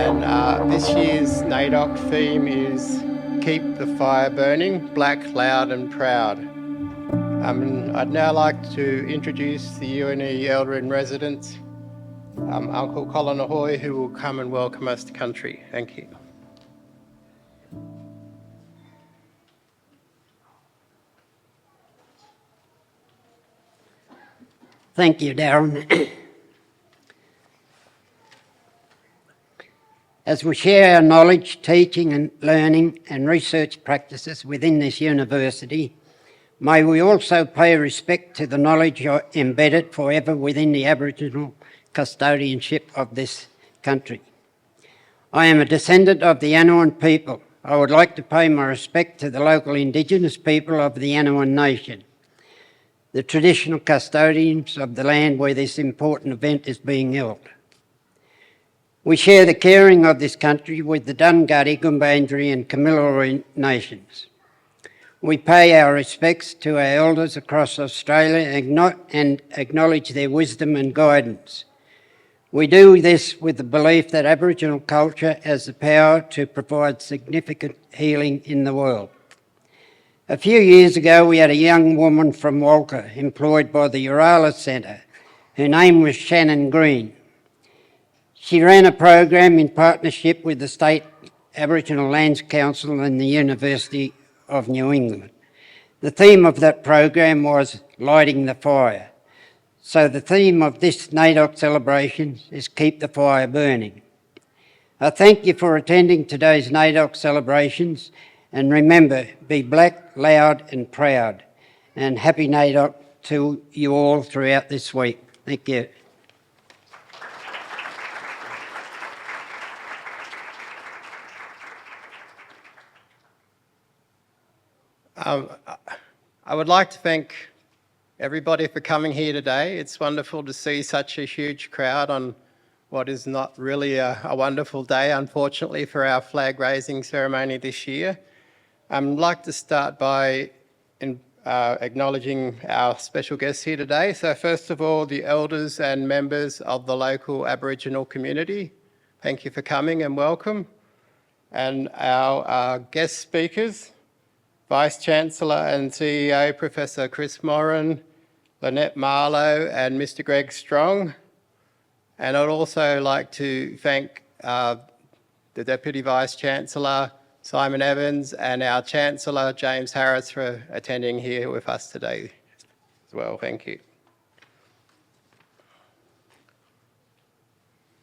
and this year's NAIDOC theme is Keep the Fire Burning, Black, Loud and Proud. I'd now like to introduce the UNE Elder in Residence, Uncle Colin Ahoy, who will come and welcome us to country. Thank you. Thank you, Darren. As we share our knowledge, teaching and learning and research practices within this university, may we also pay respect to the knowledge embedded forever within the Aboriginal custodianship of this country. I am a descendant of the Anouan people. I would like to pay my respect to the local Indigenous people of the Anouan Nation, the traditional custodians of the land where this important event is being held. We share the caring of this country with the Dunghutti, Gumbaynggirri and Kamilaroi nations. We pay our respects to our elders across Australia and acknowledge their wisdom and guidance. We do this with the belief that Aboriginal culture has the power to provide significant healing in the world. A few years ago, we had a young woman from Walker employed by the Oorala Centre. Her name was Shannon Green. She ran a program in partnership with the State Aboriginal Lands Council and the University of New England. The theme of that program was Lighting the Fire. So the theme of this NAIDOC celebration is Keep the Fire Burning. I thank you for attending today's NAIDOC celebrations, and remember, be black, loud and proud. And happy NAIDOC to you all throughout this week. Thank you. I would like to thank everybody for coming here today. It's wonderful to see such a huge crowd on what is not really a wonderful day, unfortunately, for our flag raising ceremony this year. I'd like to start by acknowledging our special guests here today. So first of all, the elders and members of the local Aboriginal community, thank you for coming and welcome. And our guest speakers, Vice-Chancellor and CEO, Professor Chris Moran, Lynnette Marlow and Mr. Greg Strong. And I'd also like to thank the Deputy Vice-Chancellor, Simon Evans, and our Chancellor, James Harris, for attending here with us today as well. Thank you.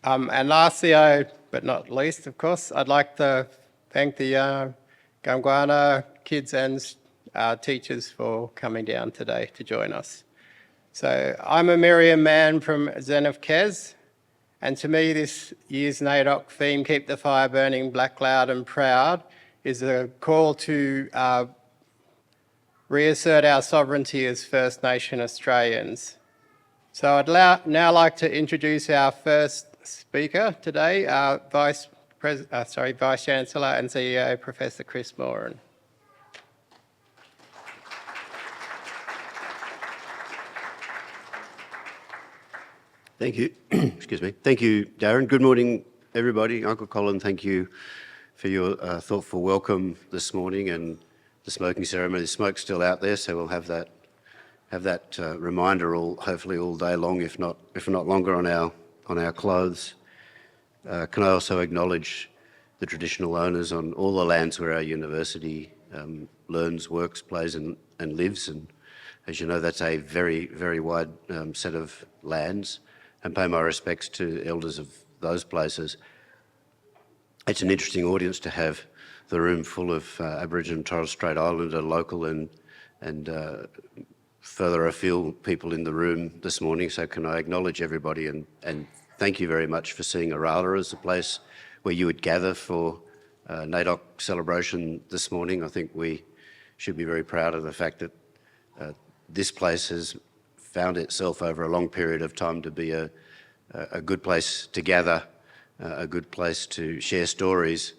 And lastly, but not least, of course, I'd like to thank the Gangwana kids and teachers for coming down today to join us. So I'm a Miriam man from Zenith Kes, and to me this year's NAIDOC theme, Keep the Fire Burning, Black, Loud and Proud, is a call to reassert our sovereignty as First Nation Australians. So I'd now like to introduce our first speaker today, Vice-Chancellor and CEO, Professor Chris Moran. Thank you. Excuse me. Thank you, Darren. Good morning, everybody. Uncle Colin, thank you for your thoughtful welcome this morning and the smoking ceremony. The smoke's still out there, so we'll have that reminder hopefully all day long, if not longer, on our clothes. Can I also acknowledge the traditional owners on all the lands where our university learns, works, plays and lives, and as you know, that's a very, very wide set of lands, and pay my respects to elders of those places. It's an interesting audience to have the room full of Aboriginal and Torres Strait Islander local and further afield people in the room this morning. So can I acknowledge everybody and thank you very much for seeing Oorala as a place where you would gather for NAIDOC celebration this morning. I think we should be very proud of the fact that this place has found itself over a long period of time to be a good place to gather, a good place to share stories,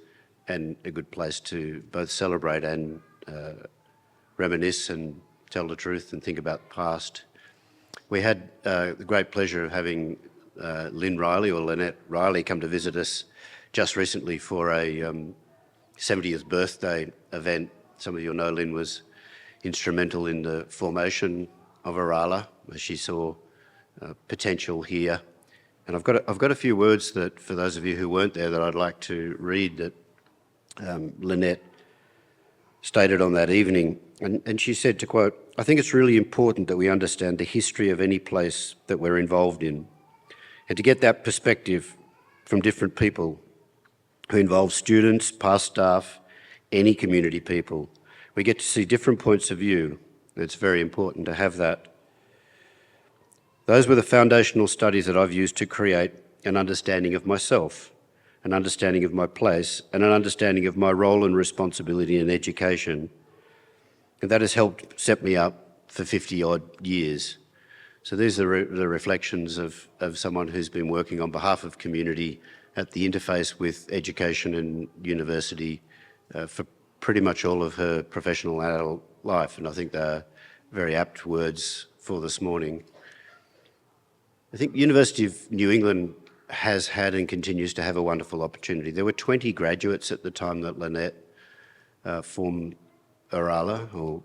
and a good place to both celebrate and reminisce and tell the truth and think about the past. We had the great pleasure of having Lynn Riley, or Lynnette Riley, come to visit us just recently for a 70th birthday event. Some of you know Lynn was instrumental in the formation of Oorala, where she saw potential here. And I've got a few words that, for those of you who weren't there, that I'd like to read that Lynnette stated on that evening. And she said, to quote, "I think it's really important that we understand the history of any place that we're involved in, and to get that perspective from different people who involve students, past staff, any community people. We get to see different points of view. It's very important to have that. Those were the foundational studies that I've used to create an understanding of myself, an understanding of my place, and an understanding of my role and responsibility in education. And that has helped set me up for 50-odd years." So these are the reflections of someone who's been working on behalf of community at the interface with education and university for pretty much all of her professional adult life. And I think they're very apt words for this morning. I think University of New England has had and continues to have a wonderful opportunity. There were 20 graduates at the time that Lynnette formed Oorala, or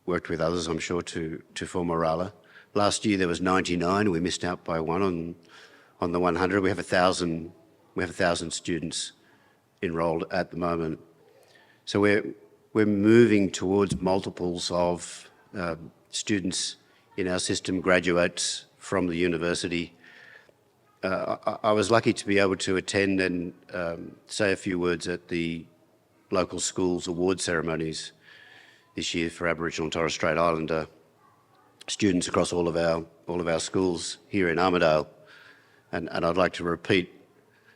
worked with others, I'm sure, to form Oorala. Last year there was 99. We missed out by one on the 100. We have 1,000 students enrolled at the moment. So we're moving towards multiples of students in our system, graduates from the university. I was lucky to be able to attend and say a few words at the local schools award ceremonies this year for Aboriginal and Torres Strait Islander students across all of our schools here in Armidale. And I'd like to repeat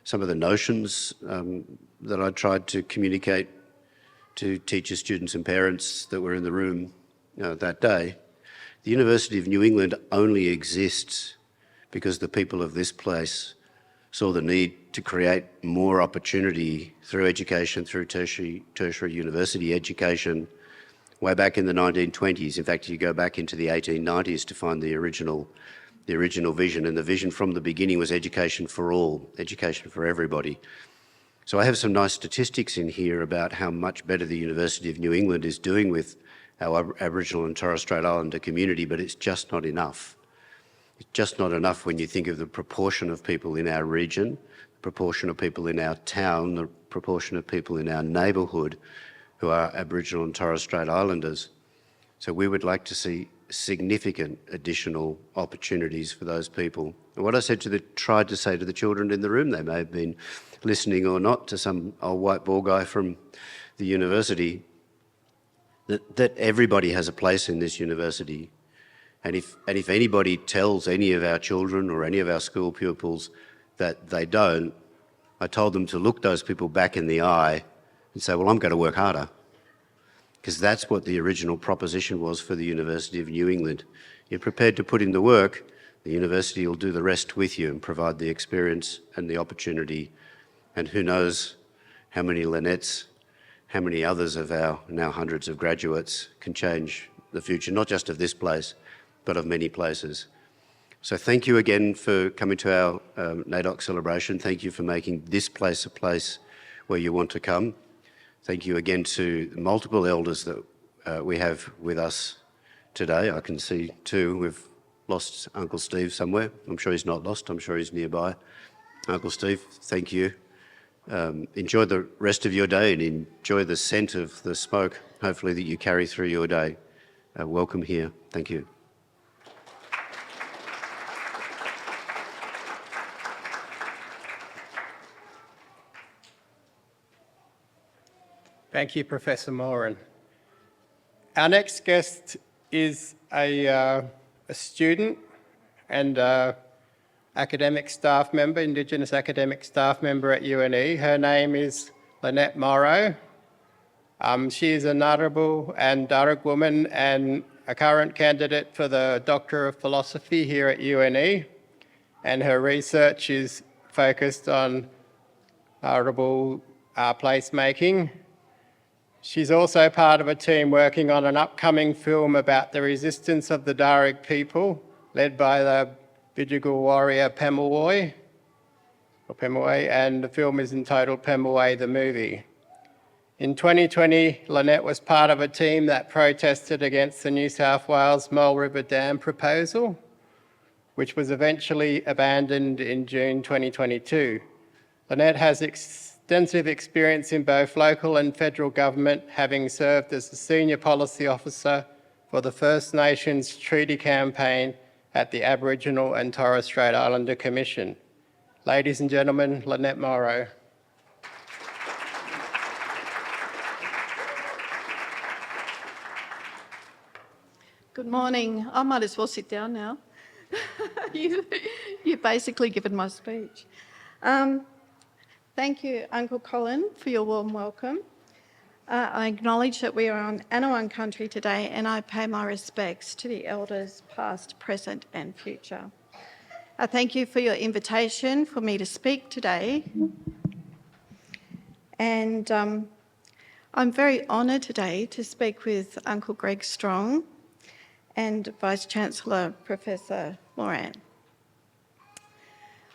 some of the notions that I tried to communicate to teachers, students and parents that were in the room that day. The University of New England only exists because the people of this place saw the need to create more opportunity through education, through tertiary university education, way back in the 1920s. In fact, you go back into the 1890s to find the original vision, and the vision from the beginning was education for all, education for everybody. So I have some nice statistics in here about how much better the University of New England is doing with our Aboriginal and Torres Strait Islander community, but it's just not enough. It's just not enough when you think of the proportion of people in our region, the proportion of people in our town, the proportion of people in our neighbourhood who are Aboriginal and Torres Strait Islanders. So we would like to see significant additional opportunities for those people. And what I tried to say to the children in the room, they may have been listening or not to some old white ball guy from the university, that everybody has a place in this university. And if anybody tells any of our children or any of our school pupils that they don't, I told them to look those people back in the eye and say, well, I'm going to work harder. Because that's what the original proposition was for the University of New England. You're prepared to put in the work, the university will do the rest with you and provide the experience and the opportunity. And who knows how many Lynnettes, how many others of our now hundreds of graduates can change the future, not just of this place, but of many places. So thank you again for coming to our NAIDOC celebration. Thank you for making this place a place where you want to come. Thank you again to multiple elders that we have with us today. I can see two. We've lost Uncle Steve somewhere. I'm sure he's not lost. I'm sure he's nearby. Uncle Steve, thank you. Enjoy the rest of your day and enjoy the scent of the smoke, hopefully, that you carry through your day. Welcome here. Thank you. Thank you, Professor Moran. Our next guest is a student and academic staff member, Indigenous academic staff member at UNE. Her name is Lynnette Marlow. She is a Ngunnawal and Darug woman and a current candidate for the Doctor of Philosophy here at UNE. And her research is focused on Ngunnawal placemaking. She's also part of a team working on an upcoming film about the resistance of the Darug people, led by the Bidjigal warrior Pemulwuy. or Pemaway, and the film is entitled Pemaway the Movie. In 2020, Lynnette was part of a team that protested against the New South Wales Mole River Dam proposal, which was eventually abandoned in June 2022. Lynnette has extensive experience in both local and federal government, having served as a senior policy officer for the First Nations Treaty Campaign at the Aboriginal and Torres Strait Islander Commission. Ladies and gentlemen, Lynnette Marlow. Good morning. I might as well sit down now. You've basically given my speech. Thank you, Uncle Colin, for your warm welcome. I acknowledge that we are on Anaiwan country today, and I pay my respects to the elders past, present and future. I thank you for your invitation for me to speak today. And I'm very honoured today to speak with Uncle Greg Strong and Vice-Chancellor Professor Moran.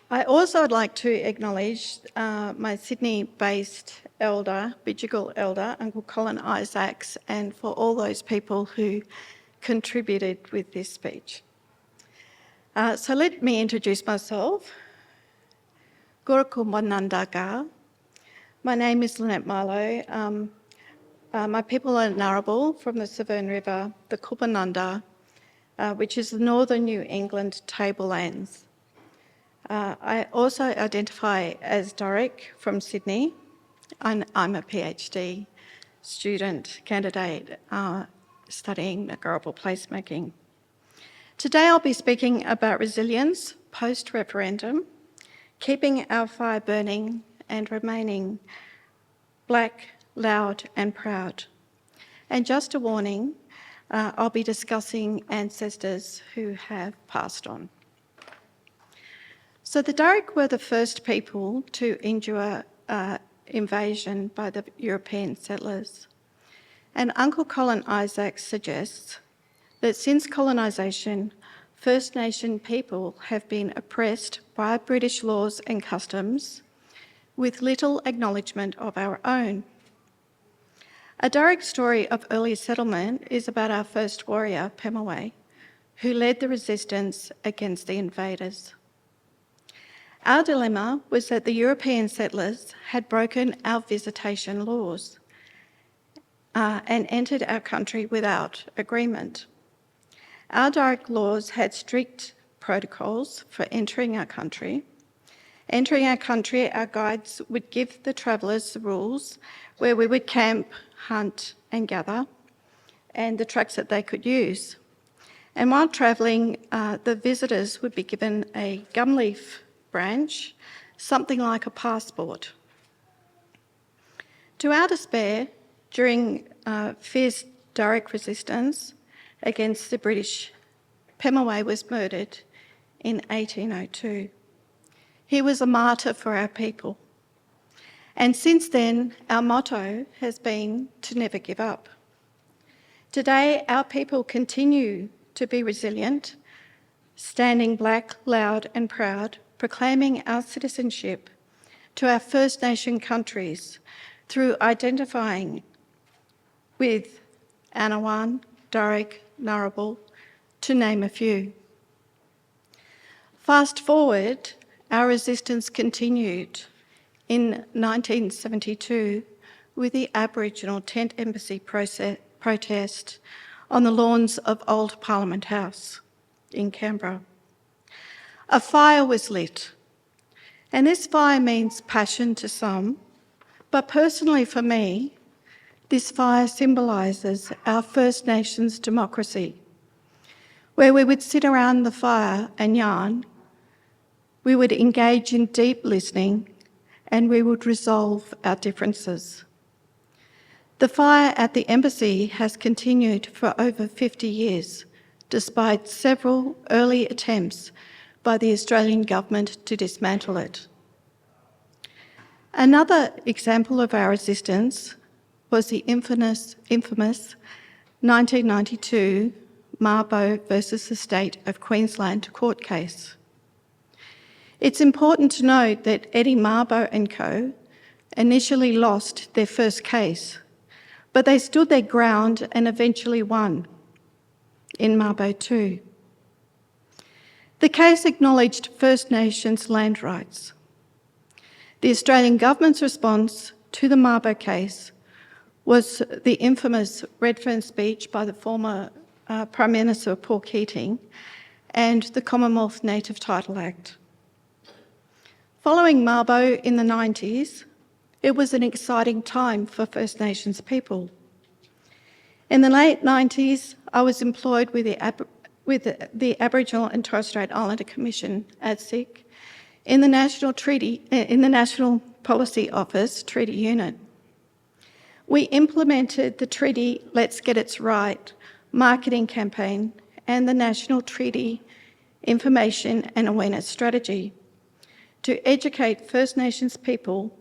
I also would like to acknowledge my Sydney-based elder, Bidjigal elder, Uncle Colin Ahoy, and for all those people who contributed with this speech. So let me introduce myself. Guraku Monandaga. My name is Lynnette Marlow. My people are Narrabul from the Severn River, the Kupanunda, which is the northern New England tablelands. I also identify as Doric from Sydney. I'm a PhD student candidate studying Ngurrabul placemaking. Today I'll be speaking about resilience post-referendum, keeping our fire burning and remaining black, loud and proud. And just a warning, I'll be discussing ancestors who have passed on. So the Doric were the first people to endure invasion by the European settlers. And Uncle Colin Ahoy suggests that since colonisation, First Nation people have been oppressed by British laws and customs with little acknowledgement of our own. A Doric story of early settlement is about our first warrior, Pemaway, who led the resistance against the invaders. Our dilemma was that the European settlers had broken our visitation laws and entered our country without agreement. Our Doric laws had strict protocols for entering our country. Entering our country, our guides would give the travellers the rules where we would camp, hunt and gather, and the tracks that they could use. And while travelling, the visitors would be given a gum leaf branch, something like a passport. To our despair, during fierce Doric resistance against the British, Pemaway was murdered in 1802. He was a martyr for our people. And since then, our motto has been to never give up. Today, our people continue to be resilient, standing black, loud and proud, proclaiming our citizenship to our First Nation countries through identifying with Anaiwan, Doric, Narrabul, to name a few. Fast forward, our resistance continued in 1972 with the Aboriginal Tent Embassy protest on the lawns of Old Parliament House in Canberra. A fire was lit, and this fire means passion to some, but personally for me, this fire symbolises our First Nations democracy, where we would sit around the fire and yarn, we would engage in deep listening, and we would resolve our differences. The fire at the embassy has continued for over 50 years, despite several early attempts by the Australian government to dismantle it. Another example of our resistance was the infamous 1992 Mabo versus the State of Queensland court case. It's important to note that Eddie Mabo and co. initially lost their first case, but they stood their ground and eventually won in Mabo 2. The case acknowledged First Nations land rights. The Australian government's response to the Mabo case was the infamous Redfern speech by the former Prime Minister Paul Keating and the Commonwealth Native Title Act. Following Mabo in the 90s, it was an exciting time for First Nations people. In the late 90s, I was employed with the Aboriginal and Torres Strait Islander Commission, ADSIC, in the National Policy Office Treaty Unit. We implemented the Treaty Let's Get It Right marketing campaign and the National Treaty Information and Awareness Strategy to educate First Nations people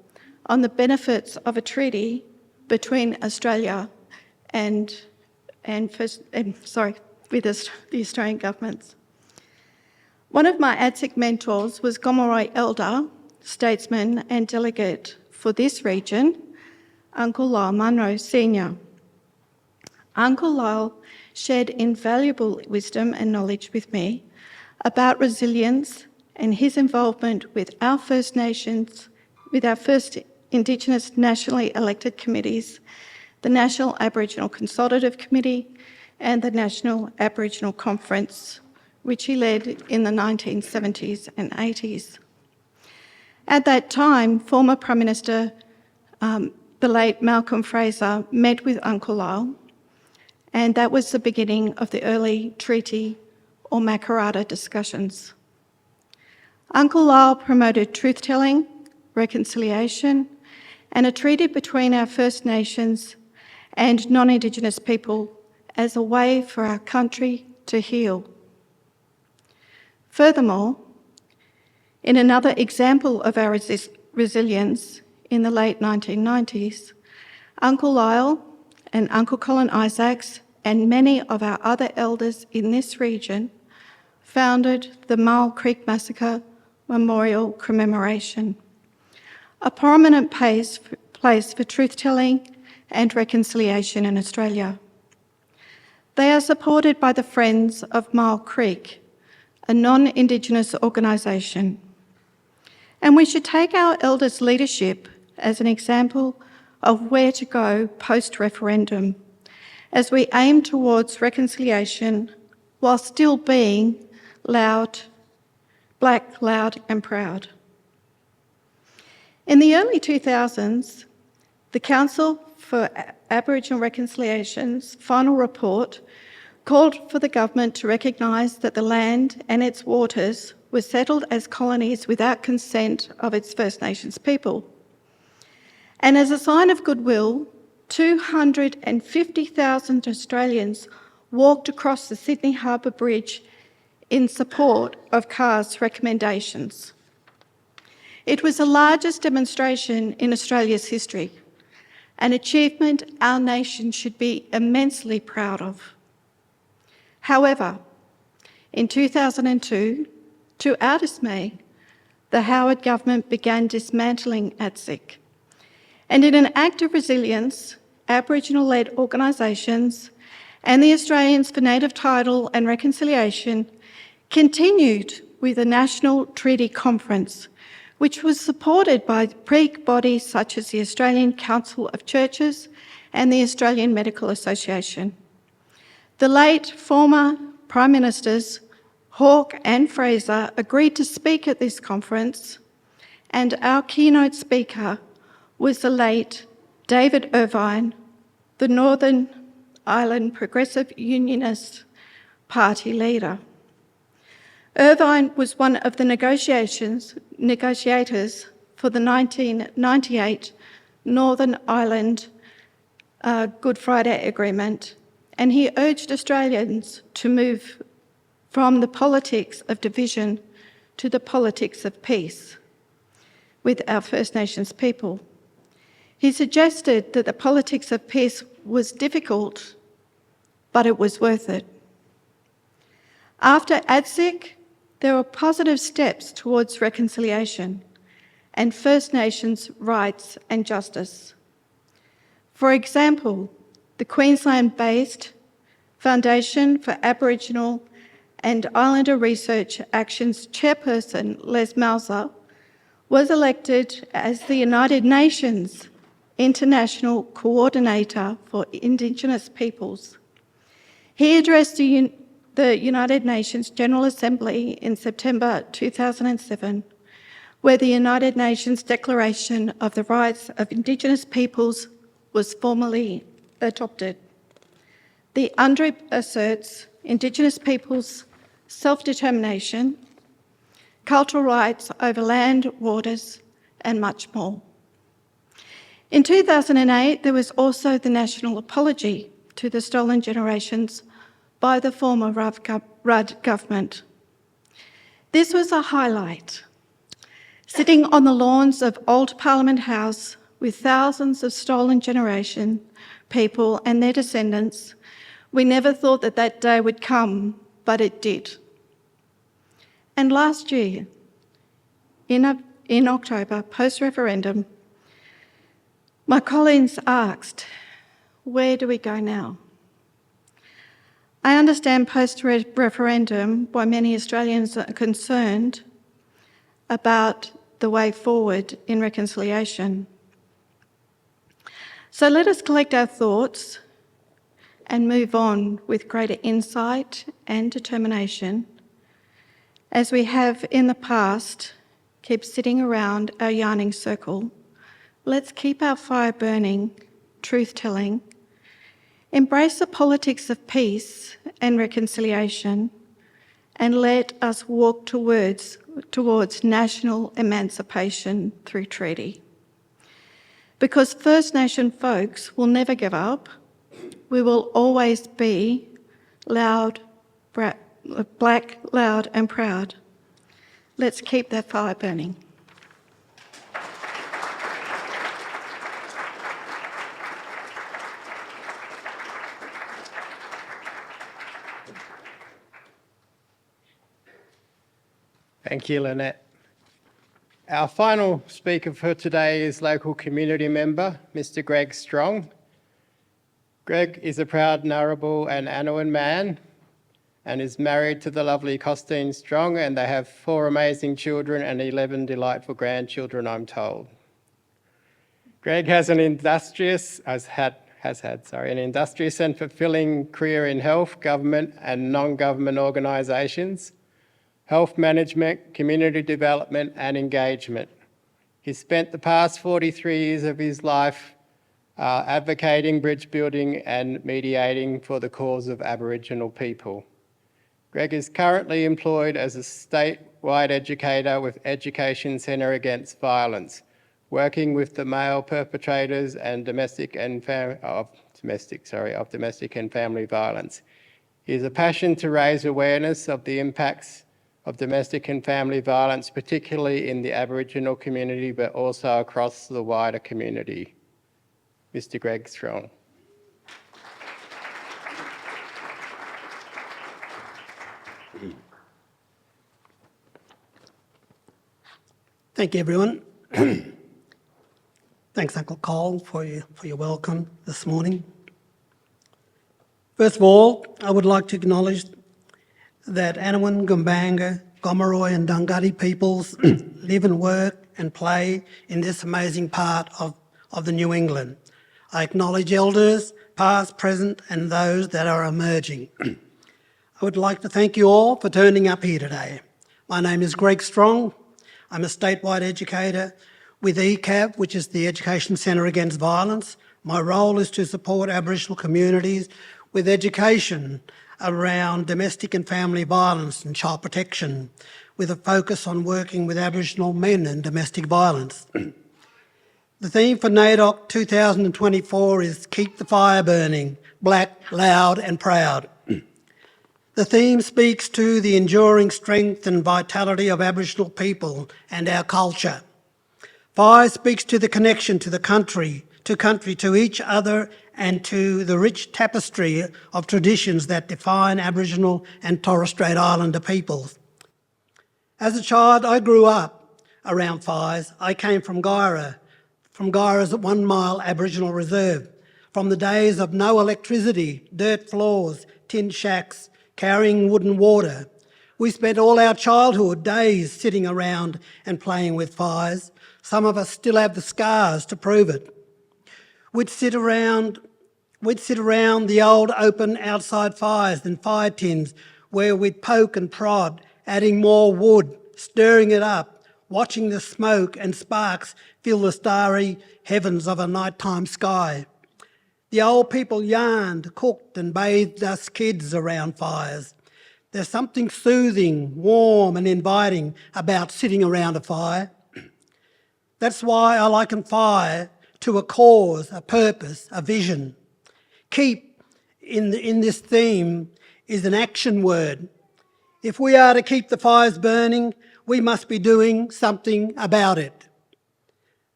on the benefits of a treaty between Australia and with the Australian governments. One of my ADSIC mentors was Gomeroi elder, statesman and delegate for this region, Uncle Lyle Munro Sr. Uncle Lyle shared invaluable wisdom and knowledge with me about resilience and his involvement with our First Nations, with our first Indigenous nationally elected committees, the National Aboriginal Consultative Committee and the National Aboriginal Conference, which he led in the 1970s and 80s. At that time, former Prime Minister, the late Malcolm Fraser, met with Uncle Lyle, and that was the beginning of the early treaty or Makarrata discussions. Uncle Lyle promoted truth-telling, reconciliation, and a treaty between our First Nations and non-Indigenous people as a way for our country to heal. Furthermore, in another example of our resilience in the late 1990s, Uncle Lyle and Uncle Colin Isaacs and many of our other elders in this region founded the Mile Creek Massacre Memorial Commemoration, a prominent place for truth-telling and reconciliation in Australia. They are supported by the Friends of Mile Creek, a non-Indigenous organisation. And we should take our elders' leadership as an example of where to go post-referendum as we aim towards reconciliation while still being loud, black, loud and proud. In the early 2000s, the Council for Aboriginal Reconciliation's final report called for the government to recognise that the land and its waters were settled as colonies without consent of its First Nations people. And as a sign of goodwill, 250,000 Australians walked across the Sydney Harbour Bridge in support of CAR's recommendations. It was the largest demonstration in Australia's history, an achievement our nation should be immensely proud of. However, in 2002, to our dismay, the Howard government began dismantling ADSIC. And in an act of resilience, Aboriginal-led organisations and the Australians for Native Title and Reconciliation continued with a national treaty conference, which was supported by peak bodies such as the Australian Council of Churches and the Australian Medical Association. The late former Prime Ministers Hawke and Fraser agreed to speak at this conference, and our keynote speaker was the late David Irvine, the Northern Ireland Progressive Unionist Party leader. Irvine was one of the negotiators for the 1998 Northern Ireland Good Friday Agreement, and he urged Australians to move from the politics of division to the politics of peace with our First Nations people. He suggested that the politics of peace was difficult, but it was worth it. After ADSIC there were positive steps towards reconciliation and First Nations rights and justice. For example, the Queensland-based Foundation for Aboriginal and Islander Research Action's chairperson, Les Mauser, was elected as the United Nations International Coordinator for Indigenous Peoples. He addressed the United Nations General Assembly in September 2007, where the United Nations Declaration of the Rights of Indigenous Peoples was formally adopted. The UNDRIP asserts Indigenous peoples' self-determination, cultural rights over land, waters, and much more. In 2008, there was also the national apology to the stolen generations by the former Rudd government. This was a highlight. Sitting on the lawns of Old Parliament House with thousands of stolen generation people and their descendants, we never thought that that day would come, but it did. And last year, in October, post-referendum, my colleagues asked, where do we go now? I understand post-referendum why many Australians are concerned about the way forward in reconciliation. So let us collect our thoughts and move on with greater insight and determination, as we have in the past. Keep sitting around our yarning circle. Let's keep our fire burning, truth-telling, embrace the politics of peace and reconciliation, and let us walk towards national emancipation through treaty. Because First Nation folks will never give up. We will always be black, loud and proud. Let's keep that fire burning. Thank you, Lynnette. Our final speaker for today is local community member, Mr. Greg Strong. Greg is a proud Ngarrabul and Anouan man and is married to the lovely Costine Strong, and they have 4 amazing children and 11 delightful grandchildren, I'm told. Greg has an industrious and fulfilling career in health, government and non-government organisations, health management, community development and engagement. He spent the past 43 years of his life advocating, bridge building and mediating for the cause of Aboriginal people. Greg is currently employed as a statewide educator with Education Centre Against Violence, working with the male perpetrators and domestic and family violence. He has a passion to raise awareness of the impacts of domestic and family violence, particularly in the Aboriginal community, but also across the wider community. Mr. Greg Strong. Thank you, everyone. Thanks, Uncle Col, for your welcome this morning. First of all, I would like to acknowledge that Anouan, Gumbanga, Gomeroi and Dunghutti peoples live and work and play in this amazing part of the New England. I acknowledge elders, past, present, and those that are emerging. I would like to thank you all for turning up here today. My name is Greg Strong. I'm a statewide educator with ECAV, which is the Education Centre Against Violence. My role is to support Aboriginal communities with education around domestic and family violence and child protection, with a focus on working with Aboriginal men and domestic violence. The theme for NAIDOC 2024 is Keep the Fire Burning, Black, Loud and Proud. The theme speaks to the enduring strength and vitality of Aboriginal people and our culture. Fire speaks to the connection to the country, to each other and to the rich tapestry of traditions that define Aboriginal and Torres Strait Islander peoples. As a child, I grew up around fires. I came from Guyra's 1 mile Aboriginal reserve, from the days of no electricity, dirt floors, tin shacks, carrying wood and water. We spent all our childhood days sitting around and playing with fires. Some of us still have the scars to prove it. We'd sit around the old open outside fires and fire tins where we'd poke and prod, adding more wood, stirring it up, watching the smoke and sparks fill the starry heavens of a nighttime sky. The old people yarned, cooked and bathed us kids around fires. There's something soothing, warm and inviting about sitting around a fire. That's why I liken fire to a cause, a purpose, a vision. Keep in this theme is an action word. If we are to keep the fires burning, we must be doing something about it.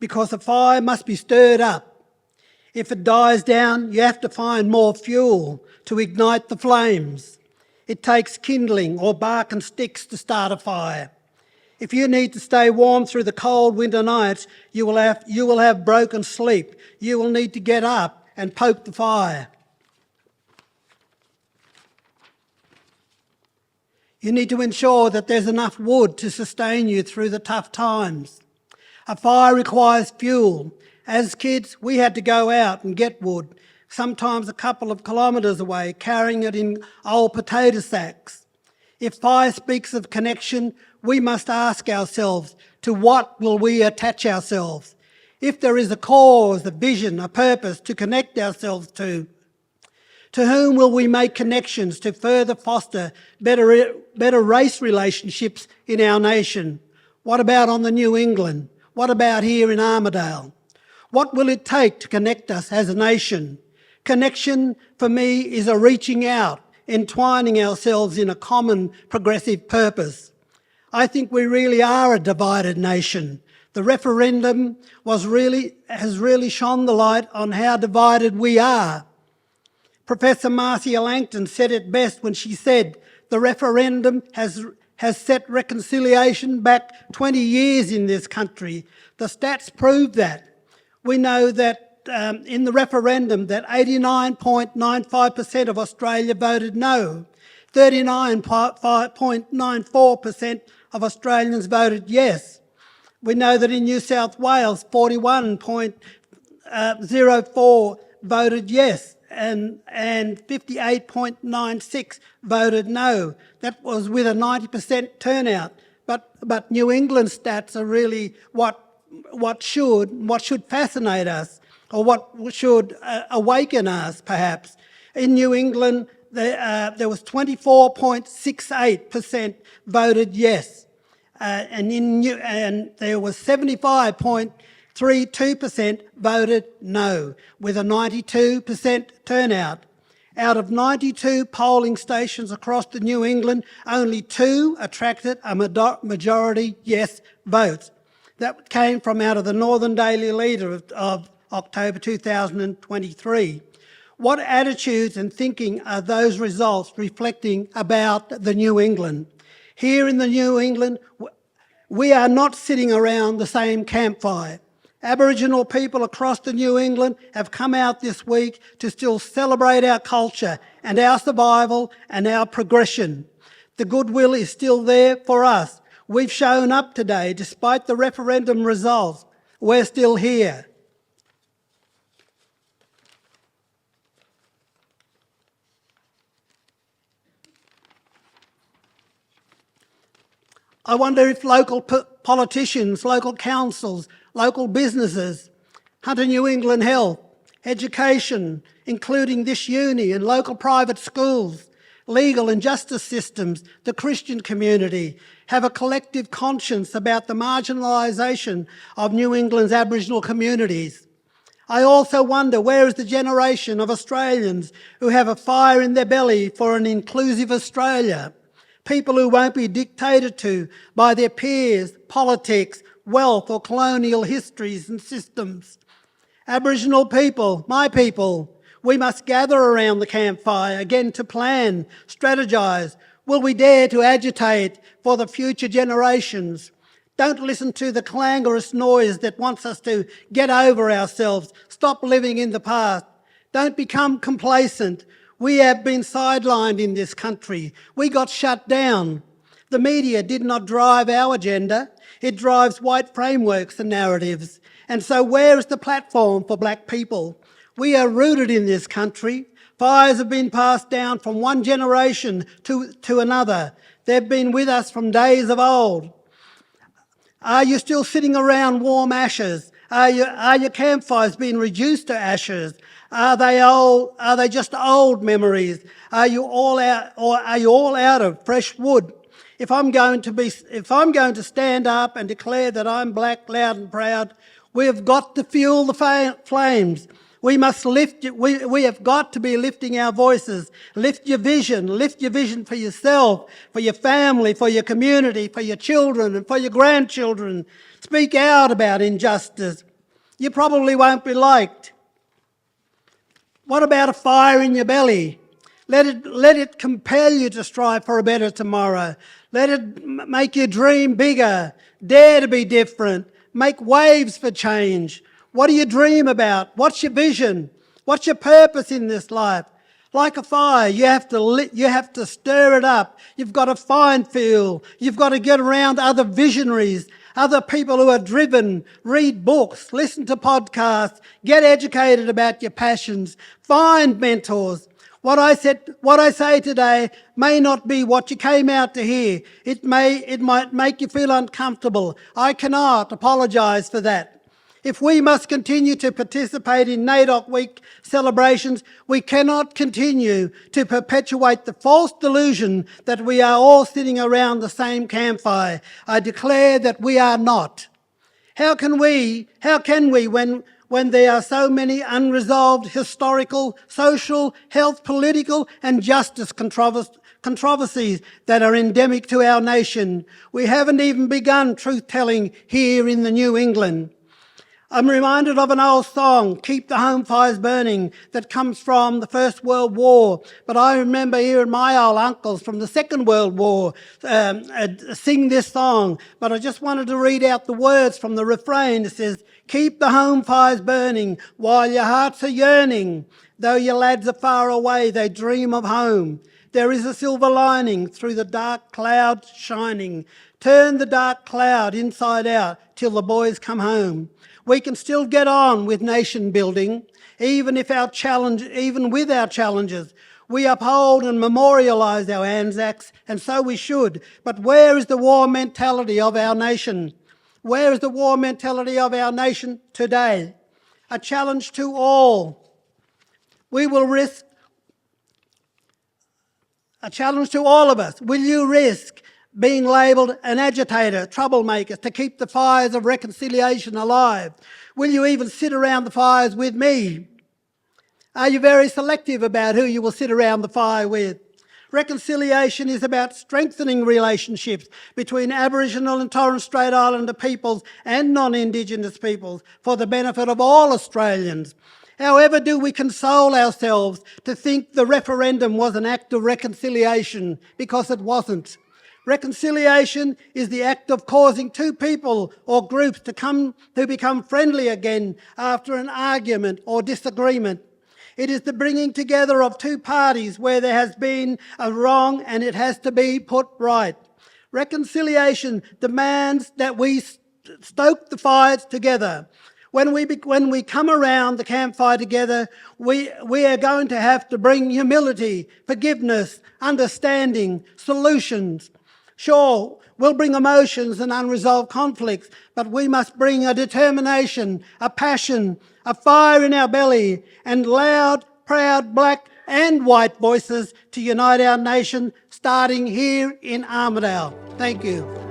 Because a fire must be stirred up. If it dies down, you have to find more fuel to ignite the flames. It takes kindling or bark and sticks to start a fire. If you need to stay warm through the cold winter nights, you will have broken sleep. You will need to get up and poke the fire. You need to ensure that there's enough wood to sustain you through the tough times. A fire requires fuel. As kids, we had to go out and get wood, sometimes a couple of kilometres away, carrying it in old potato sacks. If fire speaks of connection, we must ask ourselves, to what will we attach ourselves? If there is a cause, a vision, a purpose to connect ourselves to whom will we make connections to further foster better race relationships in our nation? What about on the New England? What about here in Armidale? What will it take to connect us as a nation? Connection, for me, is a reaching out, entwining ourselves in a common progressive purpose. I think we really are a divided nation. The referendum has really shone the light on how divided we are. Professor Marcia Langton said it best when she said, the referendum has set reconciliation back 20 years in this country. The stats prove that. We know that in the referendum that 89.95% of Australia voted no, 39.94% of Australians voted yes. We know that in New South Wales, 41.04% voted yes and 58.96% voted no. That was with a 90% turnout. But New England stats are really what should fascinate us, or what should awaken us, perhaps. In New England, there was 24.68% voted yes, and there was 75.32% voted no, with a 92% turnout. Out of 92 polling stations across the New England, only 2 attracted a majority yes votes. That came from out of the Northern Daily Leader of October 2023. What attitudes and thinking are those results reflecting about the New England? Here in the New England, we are not sitting around the same campfire. Aboriginal people across the New England have come out this week to still celebrate our culture and our survival and our progression. The goodwill is still there for us. We've shown up today despite the referendum results. We're still here. I wonder if local politicians, local councils, local businesses, Hunter New England Health, education, including this uni and local private schools, legal and justice systems, the Christian community, have a collective conscience about the marginalisation of New England's Aboriginal communities. I also wonder, where is the generation of Australians who have a fire in their belly for an inclusive Australia? People who won't be dictated to by their peers, politics, wealth or colonial histories and systems. Aboriginal people, my people, we must gather around the campfire again to plan, strategise. Will we dare to agitate for the future generations? Don't listen to the clangorous noise that wants us to get over ourselves. Stop living in the past. Don't become complacent. We have been sidelined in this country. We got shut down. The media did not drive our agenda. It drives white frameworks and narratives. And so where is the platform for black people? We are rooted in this country. Fires have been passed down from one generation to another. They've been with us from days of old. Are you still sitting around warm ashes? Are your campfires being reduced to ashes? Are they just old memories? Are you all out of fresh wood? If I'm going to stand up and declare that I'm black, loud and proud, we have got to fuel the flames. We must we have got to be lifting our voices. Lift your vision for yourself, for your family, for your community, for your children and for your grandchildren. Speak out about injustice. You probably won't be liked. What about a fire in your belly? Let it compel you to strive for a better tomorrow. Let it make your dream bigger. Dare to be different. Make waves for change. What do you dream about? What's your vision? What's your purpose in this life? Like a fire, you have to stir it up. You've got to find fuel. You've got to get around other visionaries, other people who are driven. Read books, listen to podcasts, get educated about your passions, find mentors. What I say today may not be what you came out to hear. It might make you feel uncomfortable. I cannot apologise for that. If we must continue to participate in NAIDOC Week celebrations, we cannot continue to perpetuate the false delusion that we are all sitting around the same campfire. I declare that we are not. How can we when there are so many unresolved historical, social, health, political and justice controversies that are endemic to our nation? We haven't even begun truth-telling here in the New England. I'm reminded of an old song, Keep the Home Fires Burning, that comes from the First World War. But I remember hearing my old uncles from the Second World War sing this song. But I just wanted to read out the words from the refrain. It says, keep the home fires burning while your hearts are yearning. Though your lads are far away, they dream of home. There is a silver lining through the dark cloud shining. Turn the dark cloud inside out till the boys come home. We can still get on with nation building, even with our challenges. We uphold and memorialise our Anzacs, and so we should. But where is the war mentality of our nation? Where is the war mentality of our nation today? A challenge to all. A challenge to all of us. Will you risk being labelled an agitator, troublemaker, to keep the fires of reconciliation alive? Will you even sit around the fires with me? Are you very selective about who you will sit around the fire with? Reconciliation is about strengthening relationships between Aboriginal and Torres Strait Islander peoples and non-Indigenous peoples for the benefit of all Australians. However, do we console ourselves to think the referendum was an act of reconciliation, because it wasn't. Reconciliation is the act of causing two people or groups to become friendly again after an argument or disagreement. It is the bringing together of two parties where there has been a wrong and it has to be put right. Reconciliation demands that we stoke the fires together. When we come around the campfire together, we are going to have to bring humility, forgiveness, understanding, solutions. Sure, we'll bring emotions and unresolved conflicts, but we must bring a determination, a passion, a fire in our belly, and loud, proud black and white voices to unite our nation, starting here in Armidale. Thank you.